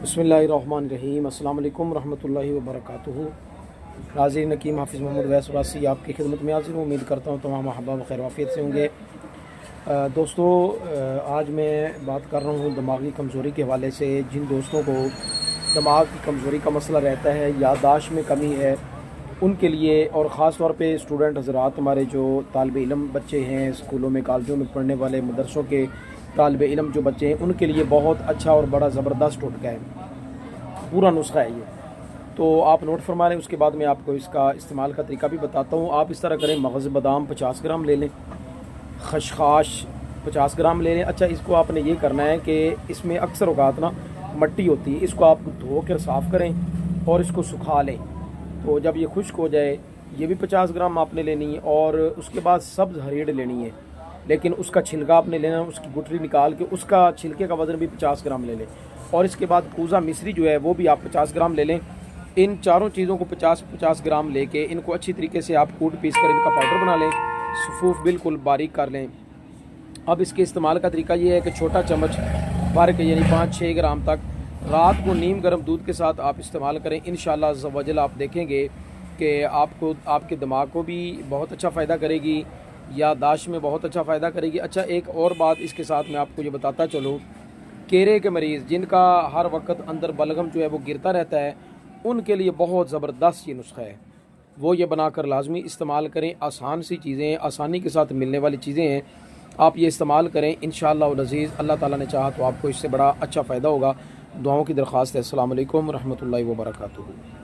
बिस्मिल्लाहिर्रहमानिर्रहीम। अस्सलाम वालेकुम रहमतुल्लाहि व बरकातुहू। नाज़रीन नकीम हाफिज़ मोहम्मद वैस वासी आपकी खिदमत में हाज़िर हूँ। उम्मीद करता हूँ तमाम अहबाब खैर वाफियत से होंगे। दोस्तों, आज मैं बात कर रहा हूँ दिमागी कमज़ोरी के हवाले से। जिन दोस्तों को दिमाग की कमज़ोरी का मसला रहता है, याददाश्त में कमी है, उनके लिए और ख़ास तौर पे स्टूडेंट हज़रात, हमारे जो तालिब इल्म बच्चे हैं, स्कूलों में कॉलेजों में पढ़ने वाले, मदरसों के तालिब इल्म जो बच्चे हैं, उनके लिए बहुत अच्छा और बड़ा ज़बरदस्त टोटका है, पूरा नुस्खा है ये। तो आप नोट फरमा लें। उसके बाद मैं आपको इसका इस्तेमाल का तरीका भी बताता हूँ। आप इस तरह करें, मगज़ बादाम 50 ग्राम ले लें, खशखाश 50 ग्राम ले लें। अच्छा, इसको आपने ये करना है कि इसमें अक्सर औक़ात ना मट्टी होती है, इसको आप धो कर साफ़ करें और इसको सुखा लें। तो जब ये खुश्क हो जाए, ये भी 50 ग्राम आपने लेनी है। और उसके बाद सब्ज़ हरीड़ लेनी है, लेकिन उसका छिलका आपने लेना है, उसकी गुठली निकाल के उसका छिलके का वज़न भी 50 ग्राम ले लें। और इसके बाद कूज़ा मिश्री जो है वो भी आप 50 ग्राम ले लें। इन चारों चीज़ों को 50-50 ग्राम लेके इनको अच्छी तरीके से आप कूट पीस कर इनका पाउडर बना लें, सफ़ूफ बिल्कुल बारीक कर लें। अब इसके इस्तेमाल का तरीका ये है कि छोटा चम्मच भर के, यानी 5-6 ग्राम तक, रात को नीम गर्म दूध के साथ आप इस्तेमाल करें। इंशाअल्लाह अज़्ज़ व जल आप देखेंगे कि आपको, आपके दिमाग को भी बहुत अच्छा फ़ायदा करेगी, याददाश्त में बहुत अच्छा फ़ायदा करेगी। अच्छा, एक और बात इसके साथ मैं आपको ये बताता चलूँ, केरे के मरीज़ जिनका हर वक्त अंदर बलगम जो है वो गिरता रहता है, उनके लिए बहुत ज़बरदस्त ये नुस्खा है, वो ये बनाकर लाजमी इस्तेमाल करें। आसान सी चीज़ें हैं, आसानी के साथ मिलने वाली चीज़ें हैं, आप ये इस्तेमाल करें। इंशाअल्लाह अज़ीज़, अल्लाह ताला ने चाहा तो आपको इससे बड़ा अच्छा फ़ायदा होगा। दुआओं की दरख्वास्त है। अस्सलाम वालेकुम रहमतुल्लाहि व बरकातुहू।